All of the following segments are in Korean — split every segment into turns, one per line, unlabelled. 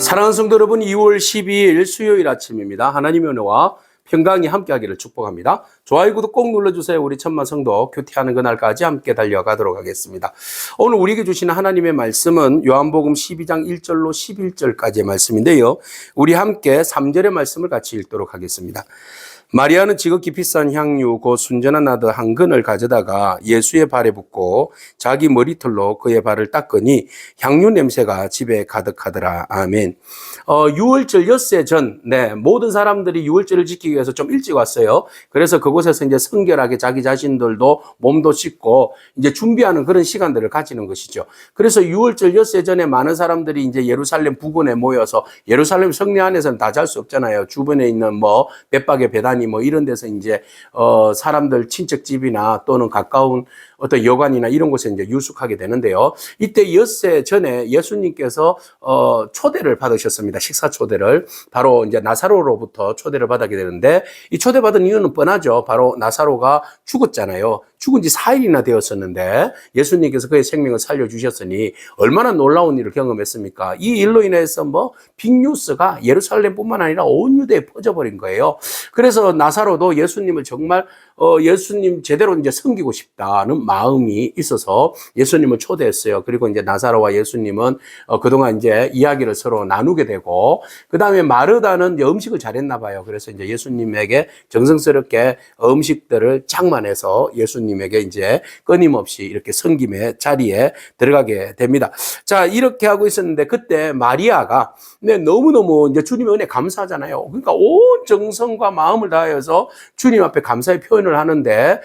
사랑하는 성도 여러분, 2월 12일 수요일 아침입니다. 하나님의 은혜와 평강이 함께하기를 축복합니다. 좋아요, 구독 꼭 눌러주세요. 우리 천만 성도 큐티하는 그날까지 함께 달려가도록 하겠습니다. 오늘 우리에게 주시는 하나님의 말씀은 요한복음 12장 1절로 11절까지의 말씀인데요. 우리 함께 3절의 말씀을 같이 읽도록 하겠습니다. 마리아는 지극히 비싼 향유 곧 순전한 나드 한 근을 가져다가 예수의 발에 붓고 자기 머리털로 그의 발을 닦으니 향유 냄새가 집에 가득하더라. 아멘. 유월절 엿새 전, 모든 사람들이 유월절을 지키기 위해서 좀 일찍 왔어요. 그래서 그곳에서 이제 성결하게 자기 자신들도 몸도 씻고 이제 준비하는 그런 시간들을 가지는 것이죠. 그래서 유월절 엿새 전에 많은 사람들이 이제 예루살렘 부근에 모여서 예루살렘 성리 안에서는 다 잘 수 없잖아요. 주변에 있는 몇 박의 배단 이런 데서 이제 사람들 친척집이나 또는 가까운 어떤 여관이나 이런 곳에 이제 유숙하게 되는데요. 이때 엿새 전에 예수님께서 초대를 받으셨습니다. 식사 초대를 바로 이제 나사로로부터 초대를 받게 되는데 이 초대받은 이유는 뻔하죠. 바로 나사로가 죽었잖아요. 죽은 지 4일이나 되었었는데 예수님께서 그의 생명을 살려주셨으니 얼마나 놀라운 일을 경험했습니까? 이 일로 인해서 빅뉴스가 예루살렘뿐만 아니라 온 유대에 퍼져버린 거예요. 그래서 나사로도 예수님을 정말 예수님 제대로 이제 섬기고 싶다는 마음이 있어서 예수님을 초대했어요. 그리고 이제 나사로와 예수님은 그동안 이제 이야기를 서로 나누게 되고, 그 다음에 마르다는 이제 음식을 잘했나 봐요. 그래서 이제 예수님에게 정성스럽게 음식들을 장만해서 예수님에게 이제 끊임없이 이렇게 섬김의 자리에 들어가게 됩니다. 자, 이렇게 하고 있었는데 그때 마리아가 너무너무 이제 주님의 은혜 감사하잖아요. 그러니까 온 정성과 마음을 다해서 주님 앞에 감사의 표현을 하는데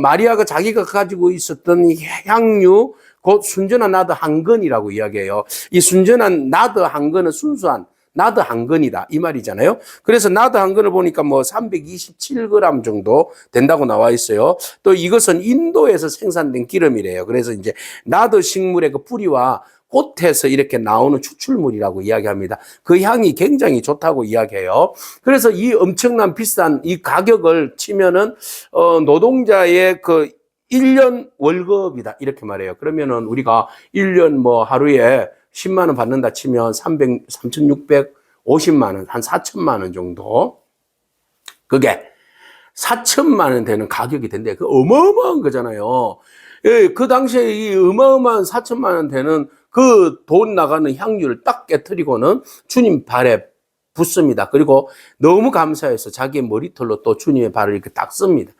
마리아가 자기가 가지고 있었던 향유 곧 순전한 나드 한 근이라고 이야기해요. 이 순전한 나드 한 근은 순수한 나드 한 근이다 이 말이잖아요. 그래서 나드 한 근을 보니까 327g 정도 된다고 나와 있어요. 또 이것은 인도에서 생산된 기름이래요. 그래서 이제 나드 식물의 그 뿌리와 꽃에서 이렇게 나오는 추출물이라고 이야기합니다. 그 향이 굉장히 좋다고 이야기해요. 그래서 이 엄청난 비싼 이 가격을 치면은 노동자의 그 1년 월급이다 이렇게 말해요. 그러면은 우리가 1년 하루에 10만 원 받는다 치면 3,650만 원, 한 4천만 원 정도. 그게 4천만 원 되는 가격이 된대. 그 어마어마한 거잖아요. 예, 그 당시에 이 어마어마한 4천만 원 되는 그 돈 나가는 향유를 딱 깨트리고는 주님 발에 붓습니다. 그리고 너무 감사해서 자기의 머리털로 또 주님의 발을 이렇게 닦습니다.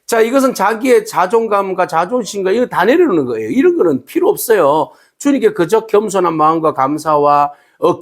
자, 이것은 자기의 자존감과 자존심과 이거 다 내려놓는 거예요. 이런 거는 필요 없어요. 주님께 그저 겸손한 마음과 감사와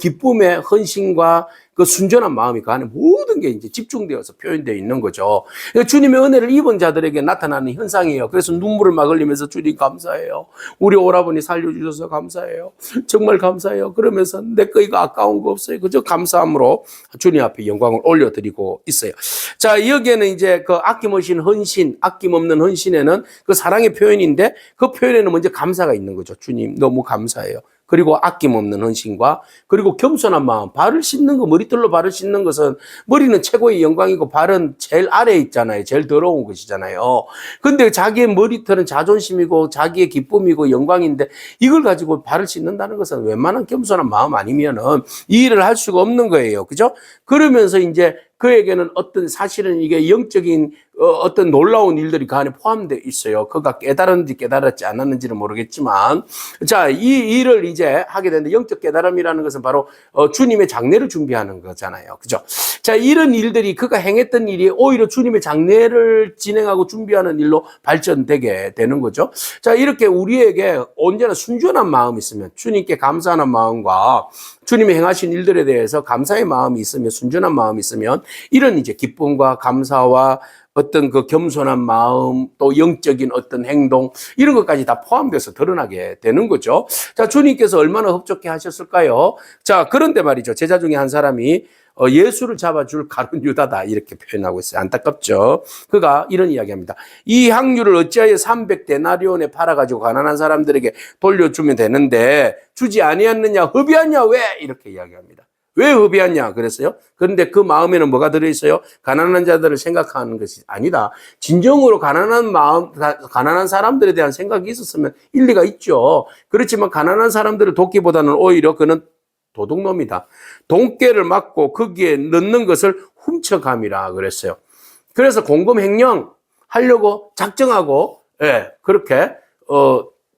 기쁨의 헌신과 그 순전한 마음이 그 안에 모든 게 이제 집중되어서 표현되어 있는 거죠. 주님의 은혜를 입은 자들에게 나타나는 현상이에요. 그래서 눈물을 막 흘리면서 주님 감사해요. 우리 오라버니 살려주셔서 감사해요. 정말 감사해요. 그러면서 내 거 이거 아까운 거 없어요. 그저 감사함으로 주님 앞에 영광을 올려드리고 있어요. 자, 여기에는 이제 그 아낌없는 헌신, 아낌없는 헌신에는 그 사랑의 표현인데 그 표현에는 먼저 감사가 있는 거죠. 주님 너무 감사해요. 그리고 아낌없는 헌신과 그리고 겸손한 마음, 발을 씻는 거, 머리털로 발을 씻는 것은 머리는 최고의 영광이고 발은 제일 아래에 있잖아요. 제일 더러운 것이잖아요. 근데 자기의 머리털은 자존심이고 자기의 기쁨이고 영광인데 이걸 가지고 발을 씻는다는 것은 웬만한 겸손한 마음 아니면은 이 일을 할 수가 없는 거예요. 그죠? 그러면서 이제 그에게는 사실은 이게 영적인 어떤 놀라운 일들이 그 안에 포함되어 있어요. 그가 깨달았는지 깨달았지 않았는지는 모르겠지만, 자, 이 일을 이제 하게 되는데 영적 깨달음이라는 것은 바로 주님의 장례를 준비하는 거잖아요. 그죠? 자, 이런 일들이 그가 행했던 일이 오히려 주님의 장례를 진행하고 준비하는 일로 발전되게 되는 거죠. 자, 이렇게 우리에게 언제나 순전한 마음이 있으면 주님께 감사하는 마음과 주님이 행하신 일들에 대해서 감사의 마음이 있으면, 순전한 마음이 있으면 이런 이제 기쁨과 감사와 어떤 그 겸손한 마음, 또 영적인 어떤 행동, 이런 것까지 다 포함돼서 드러나게 되는 거죠. 자, 주님께서 얼마나 흡족해 하셨을까요? 자, 그런데 말이죠. 제자 중에 한 사람이 예수를 잡아줄 가룟 유다다 이렇게 표현하고 있어요. 안타깝죠. 그가 이런 이야기합니다. 이 향유를 어찌하여 300데나리온에 팔아가지고 가난한 사람들에게 돌려주면 되는데 주지 아니었느냐, 흡의하냐, 왜? 이렇게 이야기합니다. 왜 흡의하냐 그랬어요. 그런데 그 마음에는 뭐가 들어있어요? 가난한 자들을 생각하는 것이 아니다. 진정으로 가난한 마음, 가난한 사람들에 대한 생각이 있었으면 일리가 있죠. 그렇지만 가난한 사람들을 돕기보다는 오히려 그는 도둑놈이다. 돈깨를 맞고 거기에 넣는 것을 훔쳐감이라 그랬어요. 그래서 공금횡령 하려고 작정하고, 예, 그렇게,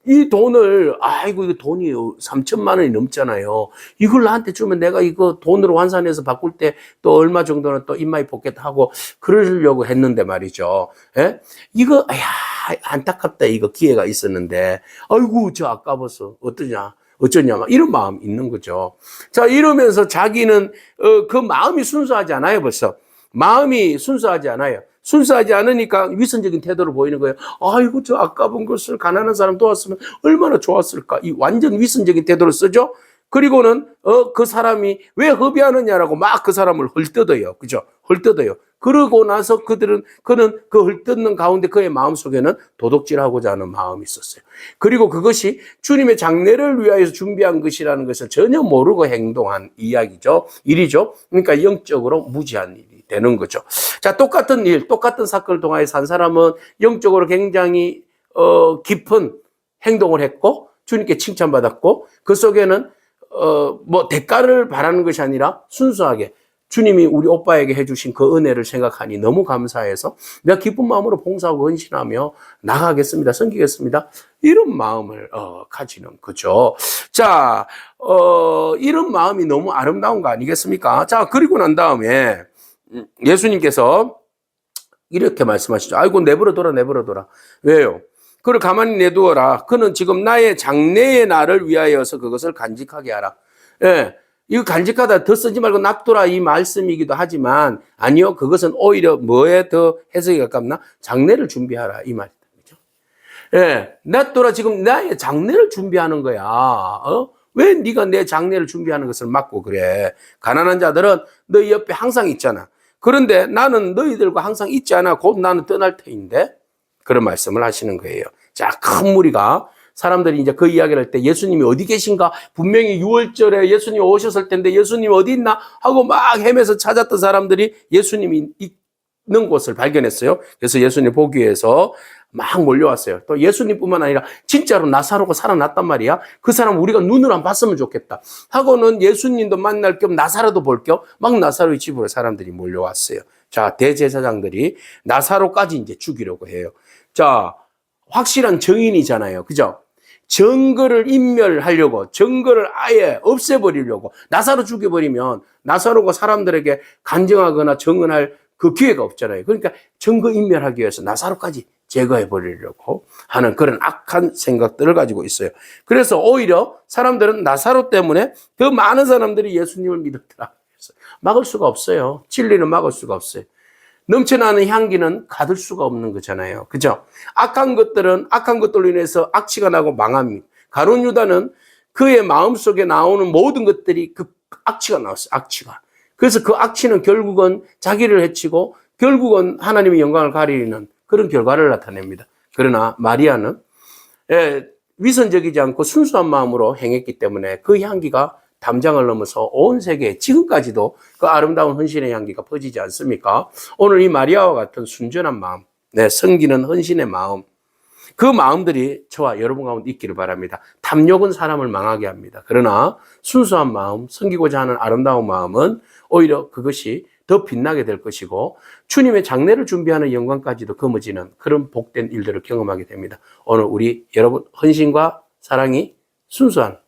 이 돈을, 아이고, 이거 돈이 3천만 원이 넘잖아요. 이걸 나한테 주면 내가 이거 돈으로 환산해서 바꿀 때 또 얼마 정도는 또 인마이 포켓 하고 그러려고 했는데 말이죠. 예? 이거, 안타깝다. 이거 기회가 있었는데, 아이고, 저 아까워서 어쩌냐, 막 이런 마음 있는 거죠. 자, 이러면서 자기는, 그 마음이 순수하지 않아요, 벌써. 마음이 순수하지 않아요. 순수하지 않으니까 위선적인 태도를 보이는 거예요. 아이고, 저 아까운 것을 가난한 사람 도왔으면 얼마나 좋았을까. 이 완전 위선적인 태도를 쓰죠. 그리고는 그 사람이 왜 허비하느냐라고 막 그 사람을 헐뜯어요. 그죠? 헐뜯어요. 그러고 나서 그는 그 헐뜯는 가운데 그의 마음속에는 도둑질하고자 하는 마음이 있었어요. 그리고 그것이 주님의 장례를 위하여서 준비한 것이라는 것을 전혀 모르고 행동한 이야기죠. 일이죠. 그러니까 영적으로 무지한 일이 되는 거죠. 자, 똑같은 일, 똑같은 사건을 통하여서 한 사람은 영적으로 굉장히 깊은 행동을 했고 주님께 칭찬받았고 그 속에는 뭐 대가를 바라는 것이 아니라 순수하게 주님이 우리 오빠에게 해주신 그 은혜를 생각하니 너무 감사해서 내가 기쁜 마음으로 봉사하고 헌신하며 나가겠습니다. 섬기겠습니다. 이런 마음을 가지는 거죠. 자, 이런 마음이 너무 아름다운 거 아니겠습니까? 자, 그리고 난 다음에 예수님께서 이렇게 말씀하시죠. 아이고, 내버려둬라. 왜요? 그를 가만히 내두어라. 그는 지금 나의 장래의 날을 위하여서 그것을 간직하게 하라. 예. 이거 간직하다 더 쓰지 말고 놔둬라 이 말씀이기도 하지만 아니요. 그것은 오히려 뭐에 더 해석이 가깝나? 장래를 준비하라 이 말이다. 그죠? 예. 놔둬라 지금 나의 장래를 준비하는 거야. 왜 네가 내 장래를 준비하는 것을 막고 그래? 가난한 자들은 너희 옆에 항상 있잖아. 그런데 나는 너희들과 항상 있지 않아. 곧 나는 떠날 터인데 그런 말씀을 하시는 거예요. 자, 큰 무리가 사람들이 이제 그 이야기를 할 때 예수님이 어디 계신가? 분명히 6월절에 예수님이 오셨을 텐데 예수님이 어디 있나? 하고 막 헤매서 찾았던 사람들이 예수님이 있는 곳을 발견했어요. 그래서 예수님 보기 위해서 막 몰려왔어요. 또 예수님뿐만 아니라 진짜로 나사로가 살아났단 말이야. 그 사람 우리가 눈으로 안 봤으면 좋겠다. 하고는 예수님도 만날 겸 나사로도 볼 겸 막 나사로의 집으로 사람들이 몰려왔어요. 자, 대제사장들이 나사로까지 이제 죽이려고 해요. 자, 확실한 증인이잖아요. 그죠? 증거를 인멸하려고, 증거를 아예 없애버리려고, 나사로 죽여버리면 나사로가 사람들에게 간증하거나 증언할 그 기회가 없잖아요. 그러니까 증거 인멸하기 위해서 나사로까지 제거해버리려고 하는 그런 악한 생각들을 가지고 있어요. 그래서 오히려 사람들은 나사로 때문에 더 많은 사람들이 예수님을 믿었더라. 막을 수가 없어요. 진리는 막을 수가 없어요. 넘쳐나는 향기는 가둘 수가 없는 거잖아요. 그죠? 악한 것들로 인해서 악취가 나고 망합니다. 가룟 유다는 그의 마음속에 나오는 모든 것들이 그 악취가 나왔어요. 악취가. 그래서 그 악취는 결국은 자기를 해치고 결국은 하나님의 영광을 가리는 그런 결과를 나타냅니다. 그러나 마리아는 위선적이지 않고 순수한 마음으로 행했기 때문에 그 향기가 담장을 넘어서 온 세계에 지금까지도 그 아름다운 헌신의 향기가 퍼지지 않습니까? 오늘 이 마리아와 같은 순전한 마음, 섬기는 헌신의 마음, 그 마음들이 저와 여러분 가운데 있기를 바랍니다. 탐욕은 사람을 망하게 합니다. 그러나 순수한 마음, 섬기고자 하는 아름다운 마음은 오히려 그것이 더 빛나게 될 것이고 주님의 장례를 준비하는 영광까지도 거머쥐는 그런 복된 일들을 경험하게 됩니다. 오늘 우리 여러분 헌신과 사랑이 순수한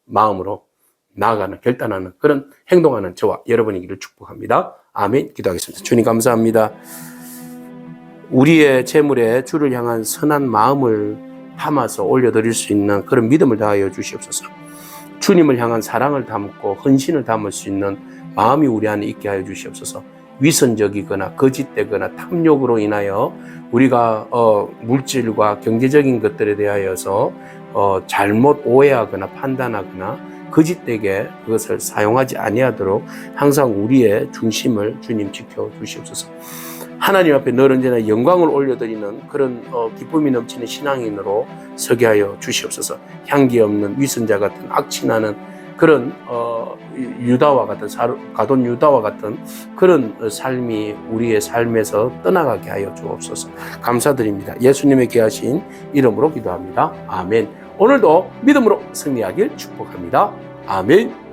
마음으로 나아가는, 결단하는 그런 행동하는 저와 여러분이기를 축복합니다. 아멘. 기도하겠습니다. 주님 감사합니다. 우리의 재물에 주를 향한 선한 마음을 담아서 올려드릴 수 있는 그런 믿음을 다하여 주시옵소서. 주님을 향한 사랑을 담고 헌신을 담을 수 있는 마음이 우리 안에 있게 하여 주시옵소서. 위선적이거나 거짓되거나 탐욕으로 인하여 우리가 물질과 경제적인 것들에 대하여서 잘못 오해하거나 판단하거나 거짓되게 그것을 사용하지 아니하도록 항상 우리의 중심을 주님 지켜 주시옵소서. 하나님 앞에 늘 언제나 영광을 올려드리는 그런 기쁨이 넘치는 신앙인으로 서게 하여 주시옵소서. 향기 없는 위선자 같은 악취나는 그런 유다와 같은 가돈 유다와 같은 그런 삶이 우리의 삶에서 떠나가게 하여 주옵소서. 감사드립니다. 예수님의 귀하신 이름으로 기도합니다. 아멘. 오늘도 믿음으로 승리하길 축복합니다. 아멘.